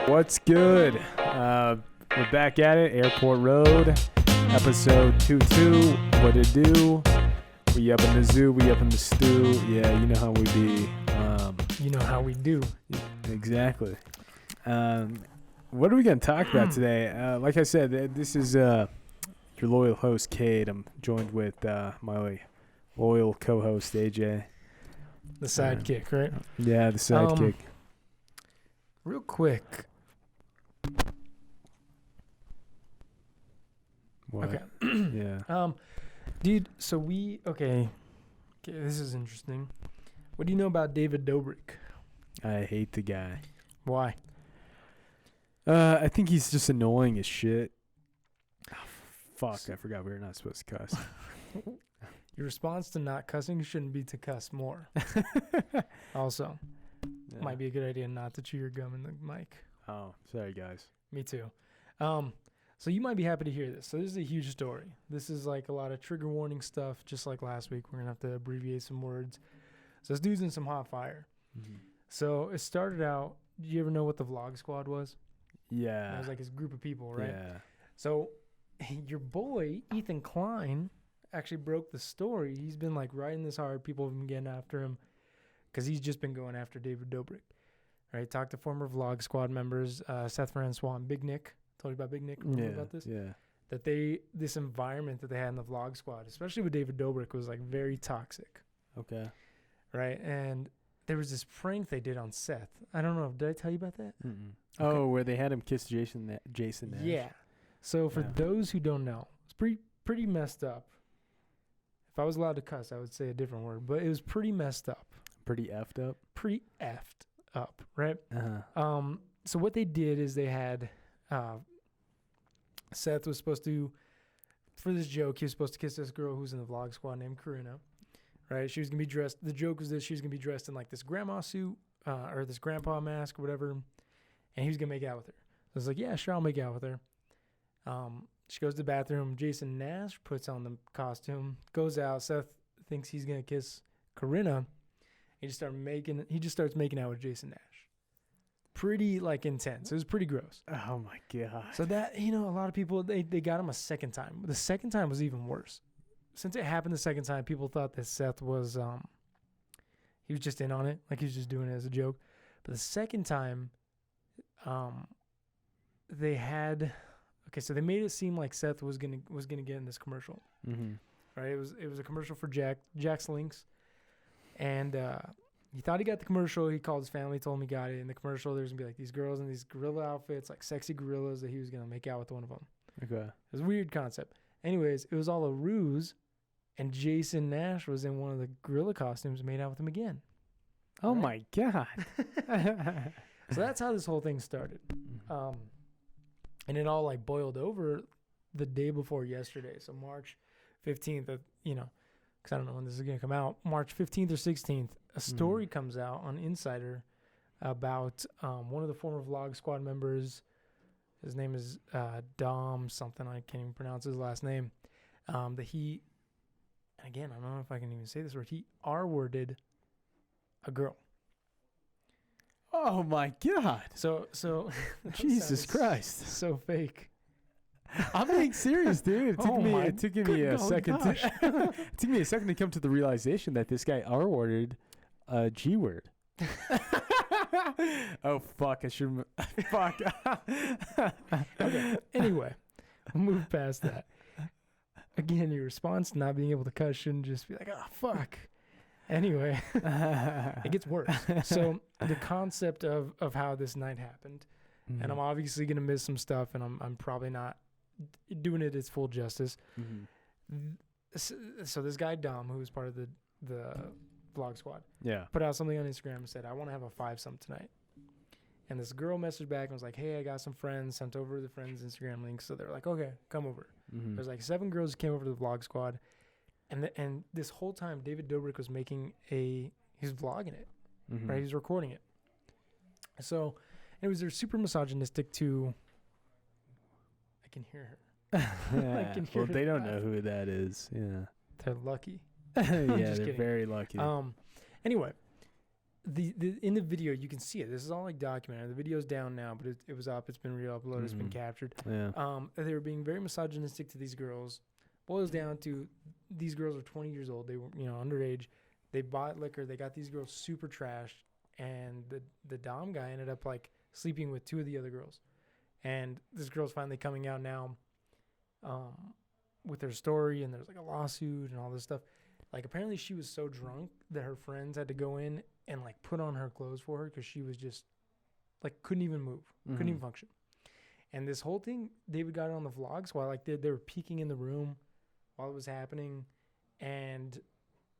What's good? We're back at it. Airport Road, episode 22. What it do? We up in the zoo. We up in the stew. Yeah, you know how we be. You know how we do. Exactly. What are we going to talk about today? Like I said, this is your loyal host, Cade. I'm joined with my loyal co-host, AJ. The sidekick, right? Yeah, the sidekick. Real quick. What? Okay. Yeah. Dude, so okay, this is interesting. What do you know about David Dobrik? I hate the guy. Why? I think he's just annoying as shit. Oh, fuck, I forgot we were not supposed to cuss. Your response to not cussing shouldn't be to cuss more. Also, might be a good idea not to chew your gum in the mic. Oh, sorry, guys. Me too. So you might be happy to hear this. So this is a huge story. This is like a lot of trigger warning stuff, just like last week. We're going to have to abbreviate some words. So this dude's in some hot fire. Mm-hmm. So it started out, did you ever know what the Vlog Squad was? Yeah. It was like his group of people, right? Yeah. So your boy, Ethan Klein, actually broke the story. He's been like riding this hard. People have been getting after him because he's just been going after David Dobrik. Right? Talked to former Vlog Squad members, Seth Francois and Big Nick. Told you about Big Nick? Remember about this? Yeah. That this environment that they had in the Vlog Squad, especially with David Dobrik, was like very toxic. Okay. Right? And there was this prank they did on Seth. I don't know. Did I tell you about that? Mm-mm. Okay. Oh, where they had him kiss Jason Nash. Yeah. So for those who don't know, it's pretty messed up. If I was allowed to cuss, I would say a different word, but it was pretty messed up. Pretty effed up? Pretty effed up, right? Uh-huh. So what they did is they had Seth was supposed to, for this joke, he was supposed to kiss this girl who's in the Vlog Squad named Karina, right? She was going to be dressed, the joke was this, she was going to be dressed in like this grandma suit or this grandpa mask or whatever, and he was going to make out with her. I was like, yeah, sure, I'll make out with her. She goes to the bathroom. Jason Nash puts on the costume, goes out. Seth thinks he's going to kiss Karina. He just starts making out with Jason Nash. Pretty like intense. It was pretty gross. Oh my God. So that, a lot of people, they got him a second time. The second time was even worse. Since it happened the second time, people thought that Seth was, he was just in on it. Like he was just doing it as a joke. But the second time, they made it seem like Seth was gonna get in this commercial. Mm-hmm. Right? It was a commercial for Jack's Links. And he thought he got the commercial. He called his family, told him he got it. In the commercial, there's going to be like these girls in these gorilla outfits, like sexy gorillas, that he was going to make out with one of them. Okay. It was a weird concept. Anyways, it was all a ruse, and Jason Nash was in one of the gorilla costumes, made out with him again. Oh my God. So that's how this whole thing started. And it all like boiled over the day before yesterday. So March 15th, because I don't know when this is going to come out, March 15th or 16th, a story comes out on Insider about one of the former Vlog Squad members. His name is Dom something. I can't even pronounce his last name. That he, and again, I don't know if I can even say this word, he R-worded a girl. Oh my God. So Jesus Christ. So fake. I'm being serious, dude. It took me a second to come to the realization that this guy R-worded a G word. Oh fuck! I should. Fuck. Okay. Anyway, we'll move past that. Again, your response to not being able to cuss shouldn't just be like, "Oh fuck." Anyway, it gets worse. So the concept of how this night happened, and I'm obviously gonna miss some stuff, and I'm probably not doing it its full justice. So this guy Dom, who was part of the Vlog Squad, put out something on Instagram and said, I want to have a 5-some tonight. And this girl messaged back and was like, hey, I got some friends, sent over the friends' Instagram links. So they were like, okay, come over. There's like 7 girls who came over to the Vlog Squad. And this whole time, David Dobrik was he's vlogging it, right? He was recording it. So they're super misogynistic to, I can hear her. Well, they don't know who that is. Yeah. They're lucky. Yeah, they're very lucky. Anyway, the in the video you can see it. This is all like documented. The video's down now, but it was up. It's been re-uploaded. It's been captured. Yeah. They were being very misogynistic to these girls. Boils down to these girls were 20 years old. They were underage. They bought liquor. They got these girls super trashed, and the dom guy ended up like sleeping with 2 of the other girls. And this girl's finally coming out now, with her story, and there's like a lawsuit and all this stuff. Like apparently she was so drunk that her friends had to go in and like put on her clothes for her because she was just like couldn't even move, couldn't even function. And this whole thing, David got it on the vlogs while like they were peeking in the room while it was happening, and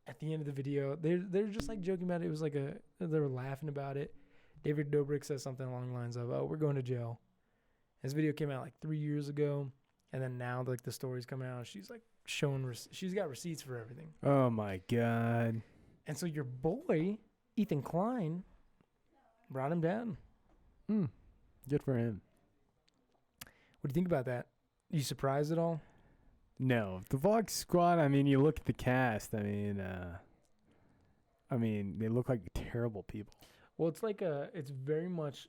at the end of the video, they're just like joking about it. It was like they were laughing about it. David Dobrik says something along the lines of, "Oh, we're going to jail." This video came out like 3 years ago, and then now like the story's coming out. She's like showing, she's got receipts for everything. Oh my God. And so your boy Ethan Klein brought him down. Good for him. What do you think about that? Are you surprised at all? No, the Vlog Squad. I mean, you look at the cast. I mean, they look like terrible people. Well, it's like it's very much,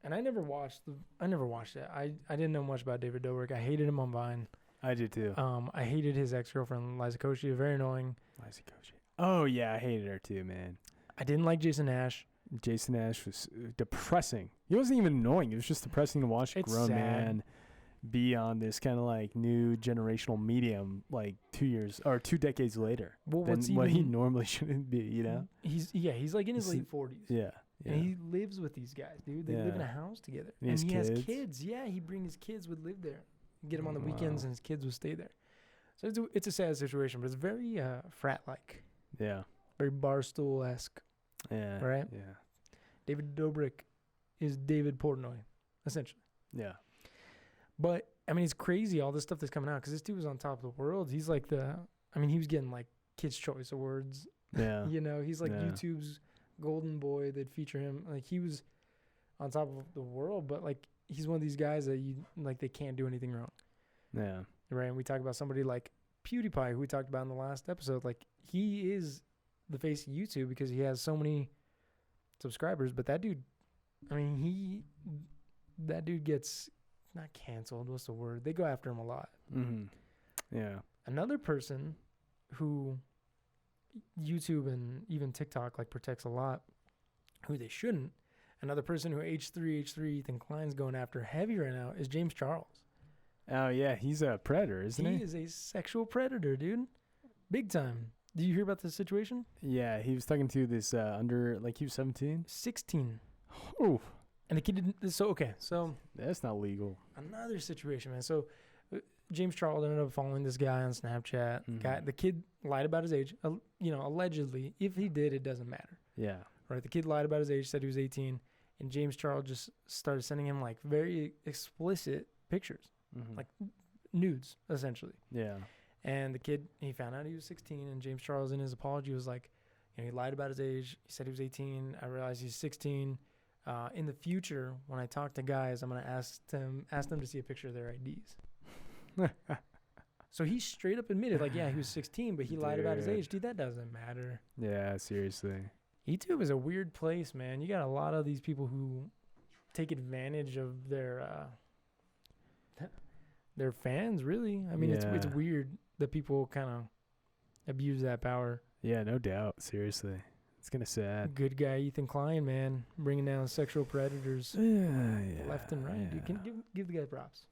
and I never watched it. I didn't know much about David Dobrik. I hated him on Vine. I did too. I hated his ex-girlfriend Liza Koshy. Very annoying. Liza Koshy. Oh yeah, I hated her too, man. I didn't like Jason Nash. Jason Nash was depressing. He wasn't even annoying. It was just depressing to watch a grown man be on this kind of like new generational medium like 2 decades later than what he normally shouldn't be, you know? He's like in his late 40s. Yeah. And he lives with these guys, dude. They live in a house together. And he kids. has kids. Yeah, he bring his kids would live there. Get him on the weekends and his kids would stay there. So it's a sad situation, but it's very frat-like. Yeah. Very Barstool-esque. Yeah. Right? Yeah. David Dobrik is David Portnoy, essentially. Yeah. But, I mean, it's crazy, all this stuff that's coming out, because this dude was on top of the world. He's like he was getting, like, Kids' Choice Awards. Yeah. He's like YouTube's golden boy. They'd feature him. Like, he was on top of the world, but, like, he's one of these guys that, they can't do anything wrong. Yeah. Right? And we talk about somebody like PewDiePie, who we talked about in the last episode. Like, he is the face of YouTube because he has so many subscribers, but that dude, that dude gets not canceled. What's the word? They go after him a lot. Yeah. Another person who YouTube and even TikTok like protects a lot, who they shouldn't. Another person who H3 Ethan Klein's going after heavy right now is James Charles. Oh yeah, he's a predator, isn't he? He is a sexual predator, dude. Big time. Did you hear about this situation? Yeah, he was talking to this he was 17? 16. Oh. And the kid didn't. So That's not legal. Another situation, man. So James Charles ended up following this guy on Snapchat. The kid lied about his age. Allegedly. If he did, it doesn't matter. Yeah. Right. The kid lied about his age, said he was 18, and James Charles just started sending him like very explicit pictures, like nudes, essentially. Yeah. And the kid, he found out he was 16, and James Charles in his apology was like, he lied about his age. He said he was 18. I realized he's 16. In the future, when I talk to guys, I'm gonna ask them to see a picture of their IDs. So he straight up admitted, like, yeah, he was 16, but he lied about his age. Dude, that doesn't matter. Yeah, seriously. YouTube is a weird place, man. You got a lot of these people who take advantage of their fans, really. I mean, it's weird that people kind of abuse that power. Yeah, no doubt. Seriously. It's kind of sad. Good guy Ethan Klein, man, bringing down sexual predators left and right. Dude, can give the guy props.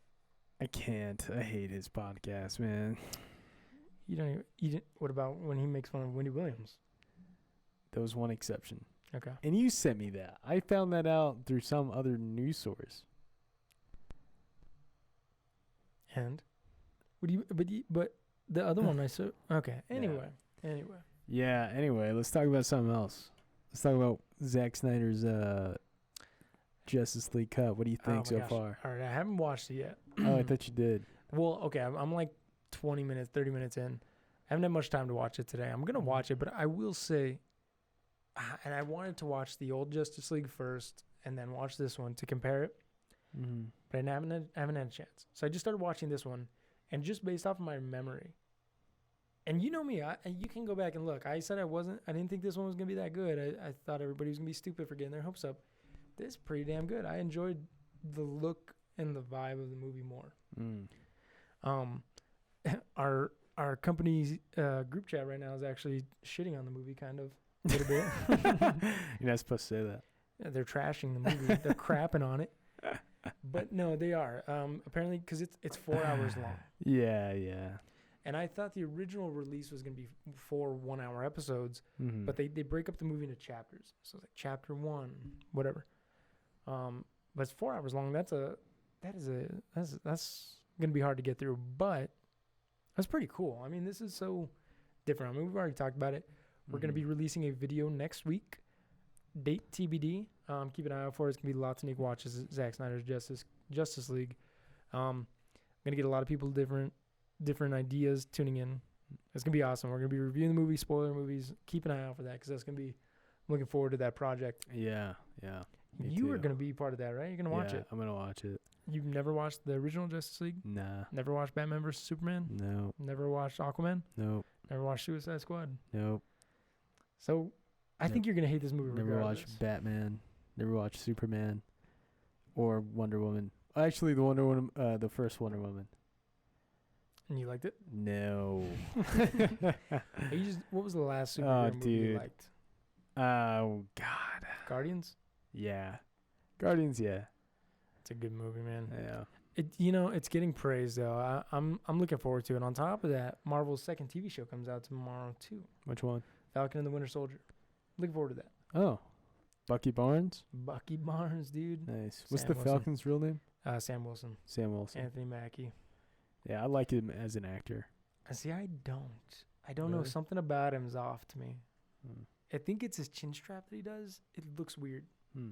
I can't. I hate his podcast, man. What about when he makes fun of Wendy Williams? There was one exception. Okay. And you sent me that. I found that out through some other news source. And but the other one I saw. Okay. Anyway. Yeah, anyway, let's talk about something else. Let's talk about Zack Snyder's Justice League Cut. What do you think so far? All right, I haven't watched it yet. Oh, I thought you did. Well, okay, I'm like 20 minutes, 30 minutes in. I haven't had much time to watch it today. I'm going to watch it, but I will say, and I wanted to watch the old Justice League first and then watch this one to compare it, but I haven't had a chance. So I just started watching this one, and just based off of my memory, And you know me, you can go back and look. I said I didn't think this one was going to be that good. I thought everybody was going to be stupid for getting their hopes up. This is pretty damn good. I enjoyed the look and the vibe of the movie more. Our company's group chat right now is actually shitting on the movie kind of a little bit. You're not supposed to say that. Yeah, they're trashing the movie. They're crapping on it. But no, they are. Apparently, because it's 4 hours long. Yeah. And I thought the original release was going to be 4 1-hour episodes, Mm-hmm. but they break up the movie into chapters. So it's like chapter 1, whatever. But it's 4 hours long. That's going to be hard to get through, but that's pretty cool. I mean, this is so different. I mean, we've already talked about it. We're going to be releasing a video next week. Date TBD. Keep an eye out for it. It's going to be Tonique watches Zack Snyder's Justice League. I'm going to get a lot of people different ideas tuning in. It's going to be awesome. We're going to be reviewing the movie, spoiler movies. Keep an eye out for that because that's going to be, I'm looking forward to that project. Yeah. You are going to be part of that, right? You're going to watch it. I'm going to watch it. You've never watched the original Justice League? Nah. Never watched Batman vs. Superman? No. Never watched Aquaman? Nope. Never watched Suicide Squad? Nope. So I think you're going to hate this movie Never regardless. watched Batman. Never watched Superman or Wonder Woman. Actually, the Wonder Woman, the first Wonder Woman. And you liked it? No. What was the last superhero movie you liked? Oh God. Guardians? Yeah. Guardians, yeah. It's a good movie, man. Yeah. It's getting praised though. I'm looking forward to it. On top of that, Marvel's second TV show comes out tomorrow too. Which one? Falcon and the Winter Soldier. Looking forward to that. Oh. Bucky Barnes? Bucky Barnes, dude. Nice. What's Sam the Wilson. Falcon's real name? Sam Wilson. Sam Wilson. Anthony Mackie. Yeah, I like him as an actor. See, I don't know. Really? Something about him's off to me. Hmm. I think it's his chin strap that he does. It looks weird. Hmm.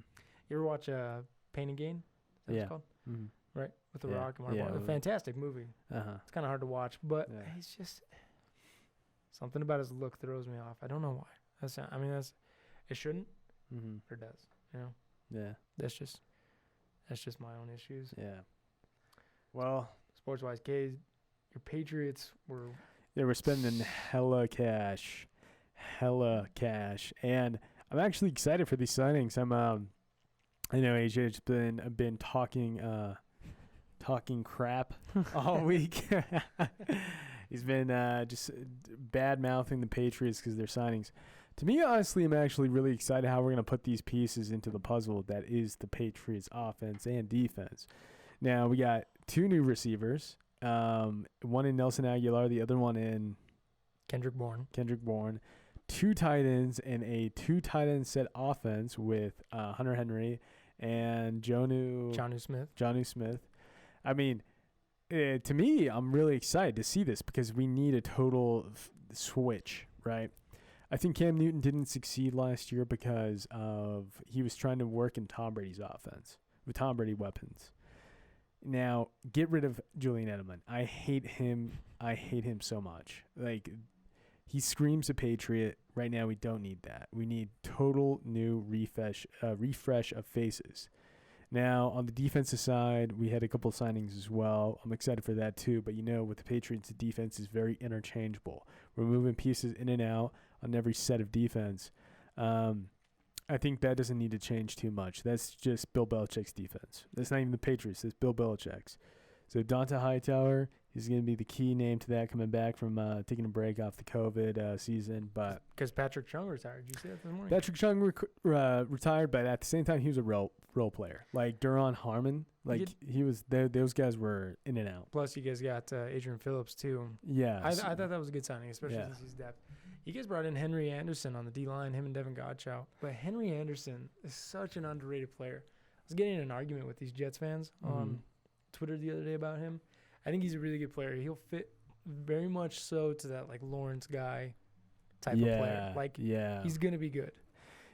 You ever watch Pain and Gain? Is that what Yeah. it's called? Mm-hmm. Right? With The Yeah. Rock and Mark Yeah, Wahlberg. A well- fantastic movie. Uh-huh. It's kind of hard to watch, but Yeah. it's just something about his look throws me off. I don't know why. It shouldn't, Mm-hmm. or does. You know, Yeah. that's just my own issues. Yeah. Well, Sports wise, Kay, your Patriots were yeah, we're spending hella cash. And I'm actually excited for these signings. I know AJ's been talking crap all week. He's been just bad mouthing the Patriots because they're signings. To me, honestly, I'm actually really excited how we're going to put these pieces into the puzzle that is the Patriots offense and defense. Now, we got 2 new receivers, one in Nelson Aguilar, the other one in Kendrick Bourne. 2 tight ends and a 2 tight end set offense with Hunter Henry and Jonnu Smith. I mean, to me, I'm really excited to see this because we need a total switch, right? I think Cam Newton didn't succeed last year because he was trying to work in Tom Brady's offense with Tom Brady weapons. Now, get rid of Julian Edelman. I hate him. So much. Like, he screams a Patriot. Right now, we don't need that. We need total new refresh of faces. Now, on the defensive side, we had a couple of signings as well. I'm excited for that too. But, with the Patriots, the defense is very interchangeable. We're moving pieces in and out on every set of defense. I think that doesn't need to change too much. That's just Bill Belichick's defense. That's not even the Patriots. That's Bill Belichick's. So Donta Hightower is going to be the key name to that, coming back from taking a break off the COVID season. But Because Patrick Chung retired. Did you see that this morning? Patrick Chung retired, but at the same time, he was a role player. Like Duron Harmon, he was there. Those guys were in and out. Plus, you guys got Adrian Phillips, too. Yeah. I thought that was a good signing, especially since he's depth. You guys brought in Henry Anderson on the D-line, him and Devin Godchow. But Henry Anderson is such an underrated player. I was getting in an argument with these Jets fans on Twitter the other day about him. I think he's a really good player. He'll fit very much so to that, Lawrence guy type of player. He's going to be good.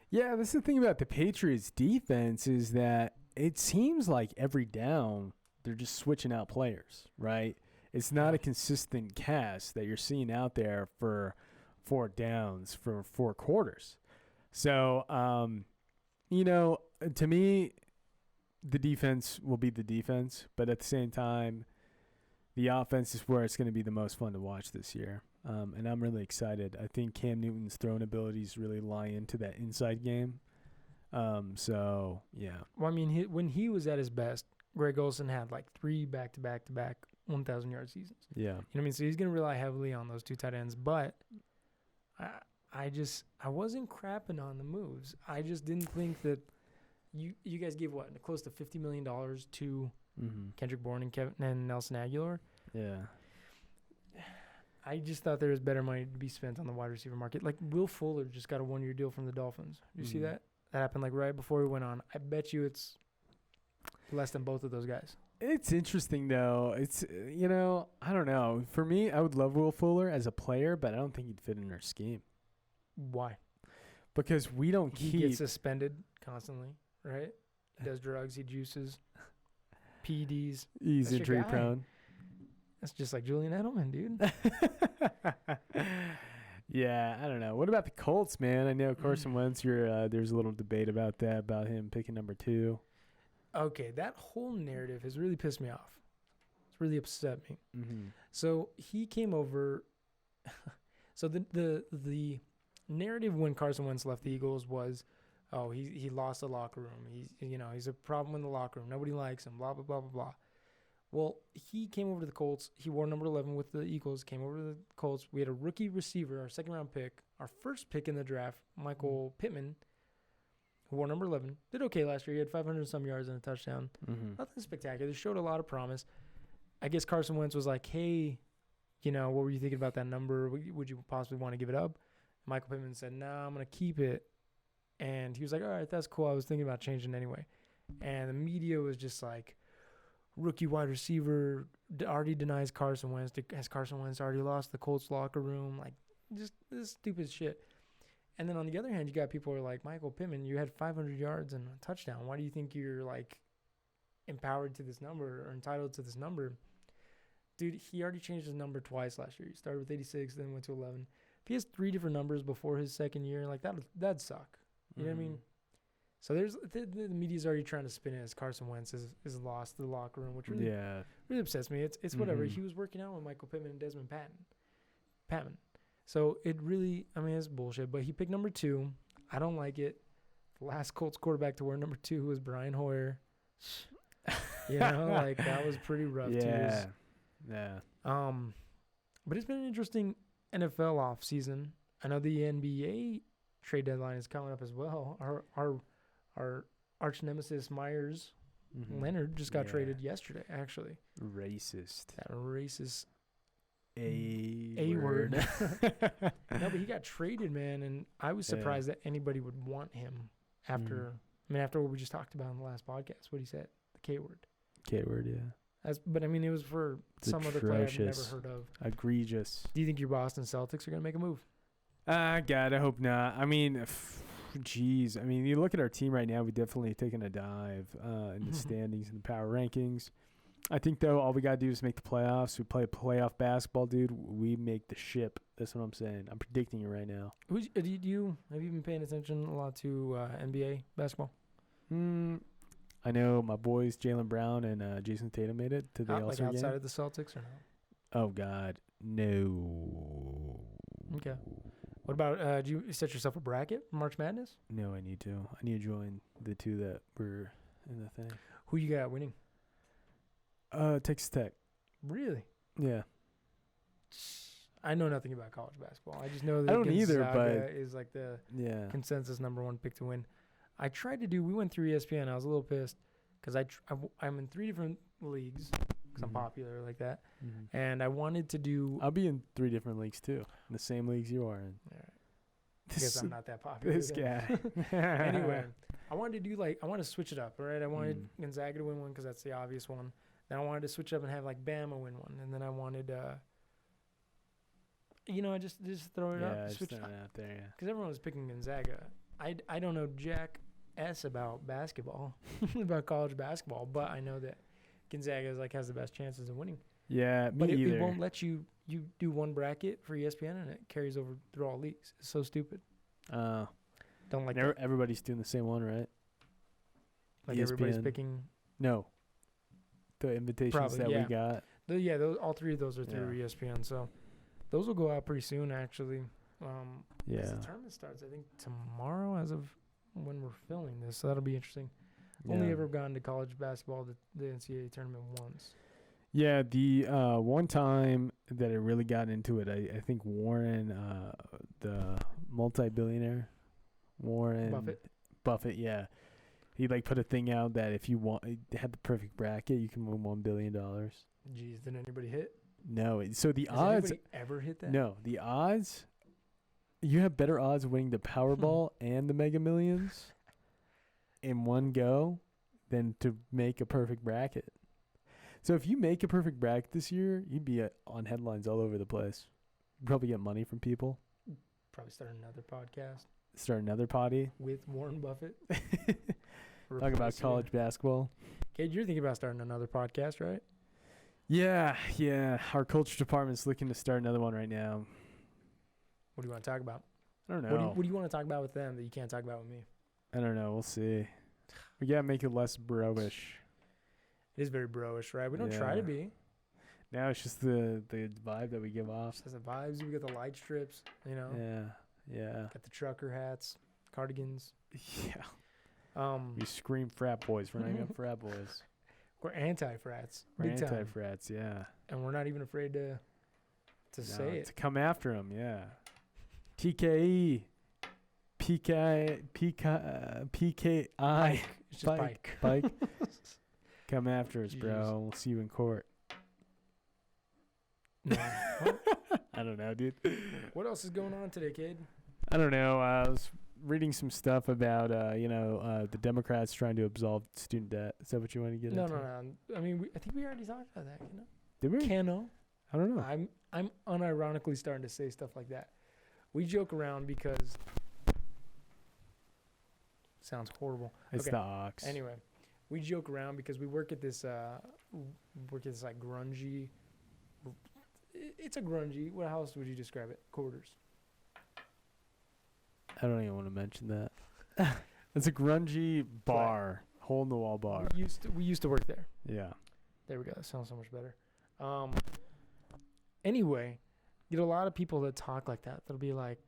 Yeah, that's the thing about the Patriots' defense is that it seems like every down they're just switching out players, right? It's not a consistent cast that you're seeing out there for 4 downs for 4 quarters. So, to me, the defense will be the defense, but at the same time, the offense is where it's going to be the most fun to watch this year. and I'm really excited. I think Cam Newton's throwing abilities really lie into that inside game. So, yeah. Well, I mean, when he was at his best, Greg Olsen had like 3 back-to-back 1,000-yard seasons. Yeah. You know what I mean? So he's going to rely heavily on those 2 tight ends. But I wasn't crapping on the moves. I just didn't think that you guys gave what, close to $50 million to Kendrick Bourne and Nelson Aguilar. Yeah. I just thought there was better money to be spent on the wide receiver market. Like Will Fuller just got a 1-year deal from the Dolphins. Did you see that? That happened like right before we went on. I bet you it's less than both of those guys. It's interesting though. It's I don't know. For me, I would love Will Fuller as a player, but I don't think he'd fit in our scheme. Why? Because we don't He keep gets suspended constantly, right? He does drugs, he juices, PEDs. He's That's your injury guy. prone. That's just like Julian Edelman, dude. Yeah, I don't know. What about the Colts, man? I know Carson Wentz. There's a little debate about that, about him picking number 2. Okay, that whole narrative has really pissed me off. It's really upset me. Mm-hmm. So he came over. So the narrative when Carson Wentz left the Eagles was, oh, he lost the locker room. He's a problem in the locker room. Nobody likes him. Blah blah blah blah blah. Well, he came over to the Colts. He wore number 11 with the Eagles. Came over to the Colts. We had a rookie receiver, our 2nd-round pick, our first pick in the draft, Michael Pittman, who wore number 11. Did okay last year. He had 500-some yards and a touchdown. Mm-hmm. Nothing spectacular. Showed a lot of promise. I guess Carson Wentz was like, hey, what were you thinking about that number? Would you possibly want to give it up? Michael Pittman said, no, I'm going to keep it. And he was like, all right, that's cool. I was thinking about changing anyway. And the media was just like, rookie wide receiver already denies Carson Wentz. Has Carson Wentz already lost the Colts locker room? Like, just this stupid shit. And then on the other hand, you got people who are like, Michael Pittman, you had 500 yards and a touchdown. Why do you think you're like empowered to this number or entitled to this number? Dude, he already changed his number twice last year. He started with 86, then went to 11. If he has 3 different numbers before his 2nd year, like that'd suck. You know what I mean? So there's the media's already trying to spin it as Carson Wentz is lost the locker room, which really upsets me. It's whatever. He was working out with Michael Pittman and Desmond Patman. So it really, it's bullshit. But he picked number 2. I don't like it. The last Colts quarterback to wear number 2 was Brian Hoyer. Like that was pretty rough. Yeah. Too. Yeah. But it's been an interesting NFL off season. I know the NBA trade deadline is coming up as well. Our arch nemesis Myers Leonard just got traded yesterday, actually. Racist. That racist A word. No, but he got traded, man, and I was surprised that anybody would want him after after what we just talked about in the last podcast, what he said, the K word. K word, yeah. But it was for some other player I've never heard of. Egregious. Do you think your Boston Celtics are going to make a move? God, I hope not. Jeez. You look at our team right now, we've definitely taken a dive in the standings and the power rankings. I think, though, all we got to do is make the playoffs. We play playoff basketball, dude. We make the ship. That's what I'm saying. I'm predicting it right now. Have you been paying attention a lot to NBA basketball? I know my boys, Jaylen Brown and Jason Tatum, made it to the All-Star game. Outside of the Celtics or no? Oh, God. No. Okay. What about, do you set yourself a bracket for March Madness? No, I need to. I need to join the 2 that were in the thing. Who you got winning? Texas Tech. Really? Yeah. I know nothing about college basketball. I just know that I don't either, Gonzaga is like the consensus number 1 pick to win. I tried to we went through ESPN. I was a little pissed because I'm in 3 different leagues because I'm popular like that. And I wanted to do... I'll be in 3 different leagues, too. In the same leagues you are in. All right. I guess I'm not that popular. This guy. Anyway, I wanted to do I wanted to switch it up, all right? I wanted Gonzaga to win one because that's the obvious one. Then I wanted to switch it up and have Bama win one. And then I wanted, just throw it up. Switch it out there, yeah. Because everyone was picking Gonzaga. I don't know jack S about basketball, about college basketball, but I know that Gonzaga has the best chances of winning. Yeah, but it won't let you do one bracket for ESPN and it carries over through all leagues. It's so stupid. Don't like that. Everybody's doing the same one, right? Like ESPN. Everybody's picking. No. The invitations we got. All 3 of those are through ESPN. So Those will go out pretty soon, actually. 'Cause Yeah. the tournament starts, I think, tomorrow as of when we're filming this. So that'll be interesting. Only Yeah. ever gone to college basketball, the NCAA tournament once. Yeah, the one time that I really got into it, I think Warren, the multi-billionaire, Warren Buffett, yeah. He like put a thing out that if you had the perfect bracket, you can win $1 billion. Jeez, did anybody hit? No, so the Has odds. anybody ever hit that? No, the odds. You have better odds of winning the Powerball and the Mega Millions in one go than to make a perfect bracket. So if you make a perfect bracket this year, you'd be on headlines all over the place. You'd probably get money from people. Probably start another podcast Start another potty. with Warren Buffett. Talk about college basketball. Kid, you're thinking about starting another podcast, right? Yeah. Our culture department's looking to start another one right now. What do you want to talk about? I don't know. What do you want to talk about with them that you can't talk about with me? I don't know. We'll see. We gotta make it less bro-ish. It is very bro-ish, right? We don't try to be. Now it's just the vibe that we give off. Just the vibes. We got the light strips, you know. Yeah. Got the trucker hats, cardigans. Yeah. We scream frat boys. We're not even frat boys. We're anti-frats. We're Big time. anti-frats, yeah. And we're not even afraid to say it. To come after them, yeah. PKE. PKI. It's just Pike. Pike. Come after us, Jeez. bro. We'll see you in court. No. I don't know, dude. What else is going on today, kid? I don't know. I was reading some stuff about, the Democrats trying to absolve student debt. Is that what you want to get into? No. I mean, I think we already talked about that, you know? Did we? Cano. I don't know. I'm unironically starting to say stuff like that. We joke around because sounds horrible. It's okay. the ox. Anyway, we joke around because we work at this like grungy. It's a grungy. What else would you describe it? Quarters. I don't even want to mention that. It's a grungy bar, hole in the wall bar. We used to work there. Yeah. There we go. That sounds so much better. Anyway, get a lot of people that talk like that. They'll be like,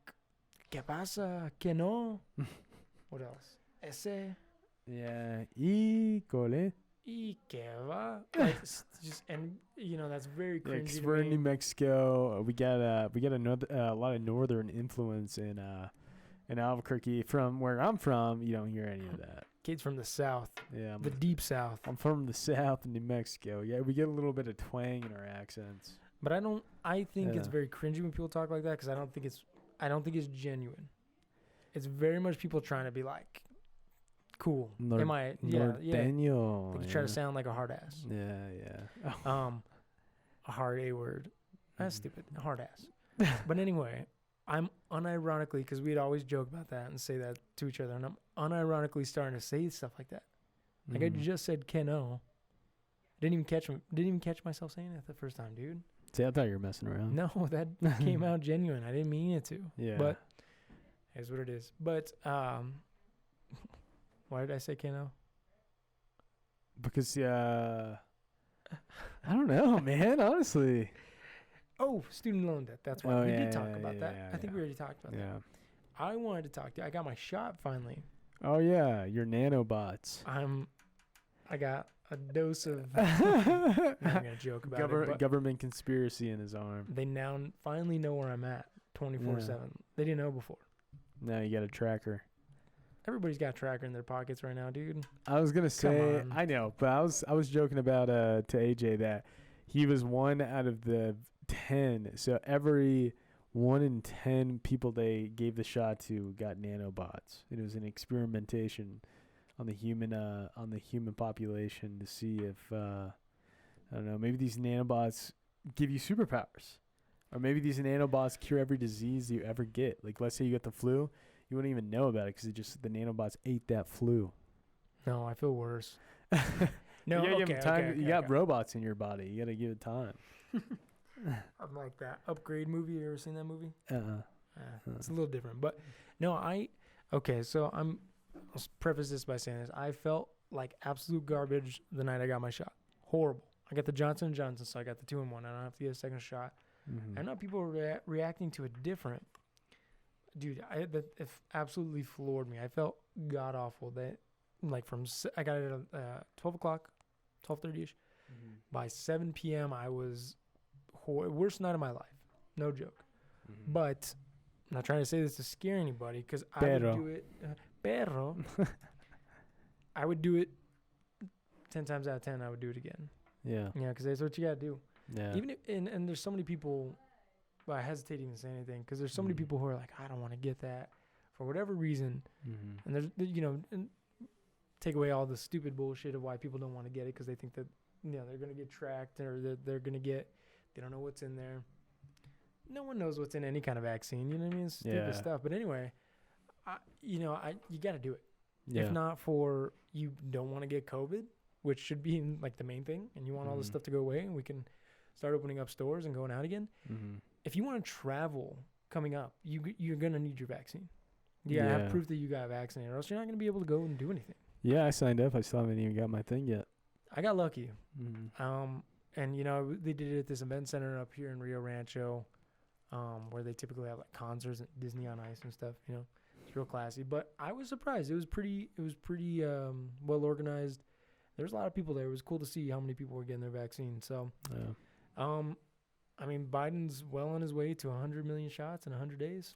"¿Qué pasa? ¿Qué no?" What else? Ese. Yeah. Y cole. ¿Y qué va? Like, just, and you know, that's very cringy. Yeah, 'cause to we're me. in New Mexico. We got another a lot of northern influence in Albuquerque. From where I'm from, you don't hear any of that. Kids from the South, Yeah. the deep South. I'm from the South in New Mexico. Yeah, we get a little bit of twang in our accents. But I think it's Yeah. very cringy when people talk like that because I don't think it's genuine. It's very much people trying to be like cool. Am I? Yeah. Norteño, They try to sound like a hard ass. Yeah. A hard A word. That's stupid. A hard ass. But anyway, I'm unironically, because we'd always joke about that and say that to each other, and I'm unironically starting to say stuff like that. Like I just said Keno. Didn't even catch myself saying that the first time, dude. See, I thought you were messing around. No, that came out genuine. I didn't mean it to. Yeah. But it's what it is. But why did I say Keno? Because I don't know, man. Honestly. Oh, student loan debt. That's why we did talk about that. I think we already talked about that. Yeah. I wanted to talk to you. I got my shot finally. Oh yeah, your nanobots. I got a dose of. I'm not gonna joke about it. But Government conspiracy in his arm. they now finally know where I'm at, 24/7. They didn't know before. Now you got a tracker. Everybody's got a tracker in their pockets right now, dude. I was gonna say, on. I know, but I was joking about to AJ that he was 1 out of the 10. So every 1 in 10 people they gave the shot to got nanobots. It was an experimentation on the human population to see if I don't know, maybe these nanobots give you superpowers, or maybe these nanobots cure every disease you ever get. Like, let's say you get the flu, you wouldn't even know about it because the nanobots ate that flu. No, I feel worse. No, you gotta give 'em time. Okay, you got robots in your body. You gotta give it time. I'm like that Upgrade movie. You ever seen that movie? Uh-uh. It's a little different, but no, so I'll preface this by saying this. I felt like absolute garbage the night I got my shot. Horrible. I got the Johnson & Johnson, so I got the 2-in-1. I don't have to get a second shot. And now people are reacting to it different. Dude, it absolutely floored me. I felt god awful that, like, I got it at 12 o'clock, 12:30ish. By 7 p.m., I was worst night of my life. No joke. But I'm not trying to say this to scare anybody, because I would do it. Pero I would do it 10 times out of 10. I would do it again. Yeah. Yeah, because that's what you gotta do. Yeah. Even if, and there's so many people. Well, I hesitate to even say anything, because there's so many people who are like, I don't want to get that for whatever reason. And there's, and take away all the stupid bullshit of why people don't want to get it, because they think that, they're going to get tracked, or they're going to get, they don't know what's in there. No one knows what's in any kind of vaccine. You know what I mean? It's stupid stuff. But anyway, you got to do it. Yeah. If not for, you don't want to get COVID, which should be like the main thing, and you want all this stuff to go away, and we can start opening up stores and going out again. If you want to travel coming up, you're going to need your vaccine. You gotta have proof that you got vaccinated, or else you're not going to be able to go and do anything. Yeah, I signed up. I still haven't even got my thing yet. I got lucky. And, they did it at this event center up here in Rio Rancho, where they typically have like concerts and Disney on Ice and stuff. It's real classy. But I was surprised. It was pretty well organized. There was a lot of people there. It was cool to see how many people were getting their vaccine. So, Biden's well on his way to 100 million shots in 100 days.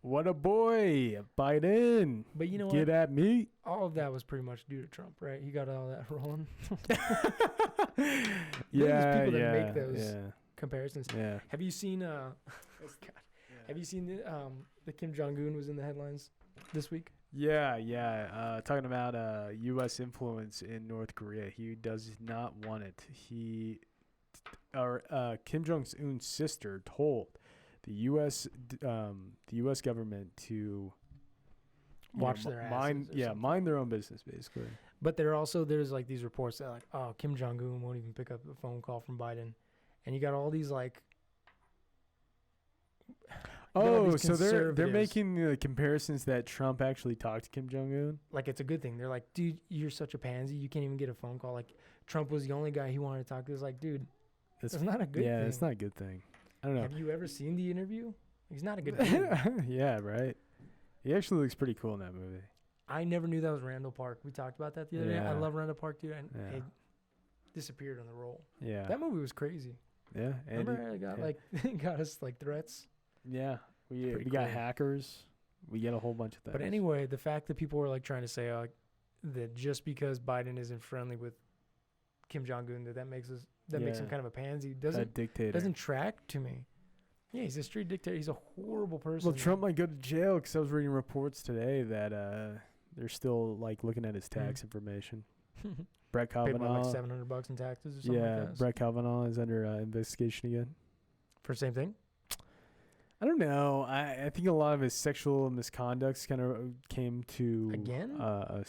What a boy, Biden. But you know what? Get at me. All of that was pretty much due to Trump, right? He got all that rolling. There's people that make those comparisons. Yeah. Have you seen Have you seen the Kim Jong-un was in the headlines this week? Yeah. Talking about U.S. influence in North Korea. He does not want it. Kim Jong-un's sister told the U.S. Government to watch their asses. Mind their own business, basically. But there's like these reports that like, oh, Kim Jong-un won't even pick up a phone call from Biden, and you got all these like. Oh, so they're making comparisons that Trump actually talked to Kim Jong-un? Like it's a good thing. They're like, dude, you're such a pansy. You can't even get a phone call. Like Trump was the only guy he wanted to talk to. It's like, dude, that's not a good thing. Yeah, it's not a good thing. I don't know. Have you ever seen the interview? He's not a good dude. Yeah, right. He actually looks pretty cool in that movie. I never knew that was Randall Park. We talked about that the other day. I love Randall Park, dude. And he disappeared on the role. Yeah. That movie was crazy. Yeah. Remember it got us like threats? Yeah. We got hackers. We get a whole bunch of things. But anyway, the fact that people were like trying to say that just because Biden isn't friendly with Kim Jong-un, that makes him kind of a pansy doesn't track to me. Yeah, he's a street dictator. He's a horrible person. Well, Trump might go to jail because I was reading reports today that they're still like looking at his tax information. Brett Kavanaugh, paid him like $700 in taxes or something like that. Brett Kavanaugh is under investigation again for the same thing. I don't know. I think a lot of his sexual misconducts kind of came to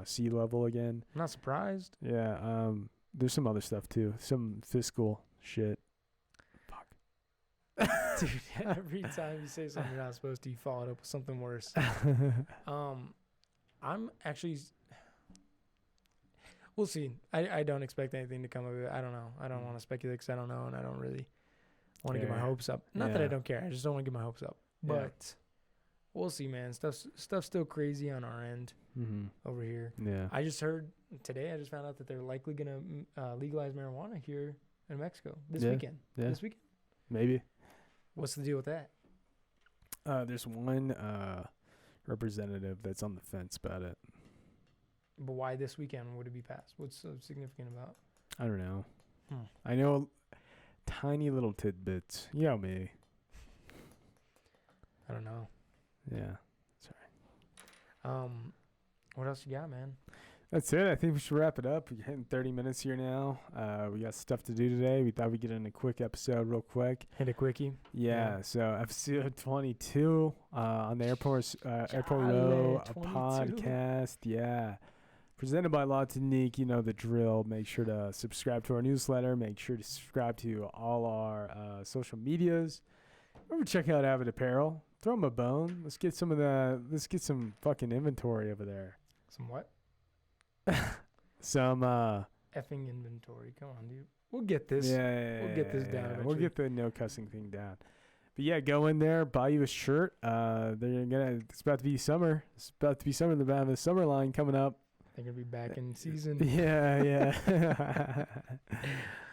sea level again. I'm not surprised. Yeah. There's some other stuff too. Some fiscal shit. Fuck. Dude, every time you say something you're not supposed to, you follow it up with something worse. I'm actually. We'll see. I don't expect anything to come of it. I don't know. I don't want to speculate because I don't know, and I don't really want to get my hopes up. Not that I don't care. I just don't want to get my hopes up. But we'll see, man. Stuff's still crazy on our end over here. Yeah. I just heard today. I just found out that they're likely gonna legalize marijuana here in Mexico this weekend. Yeah. This weekend. Maybe. What's the deal with that? There's one representative that's on the fence about it. But why this weekend would it be passed? What's so significant about? I don't know. I know tiny little tidbits. You know me. I don't know. Yeah. Sorry. What else you got, man? That's it. I think we should wrap it up. We're hitting 30 minutes here now. We got stuff to do today. We thought we'd get in a quick episode real quick. Hit a quickie. Yeah. So episode 22 on the Airport Row, a podcast. Yeah. Presented by Tonique. You know the drill. Make sure to subscribe to our newsletter. Make sure to subscribe to all our social medias. Remember, check out Avid Apparel. Throw them a bone. Let's get some fucking inventory over there. Some what? Some effing inventory. Come on, dude. We'll get this. Yeah, We'll get this down We'll eventually. get the no cussing thing down. But yeah, go in there, buy you a shirt. It's about to be summer. It's about to be summer. They're about to have a summer line coming up. They're gonna be back in season. Yeah.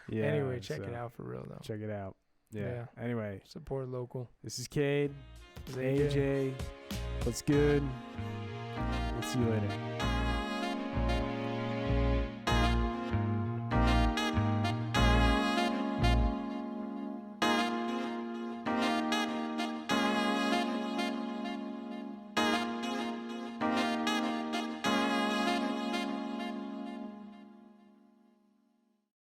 Yeah. Anyway, check it out for real though. Check it out. Yeah. Anyway, Support local. this is Cade. This is AJ. What's good? We'll see you later.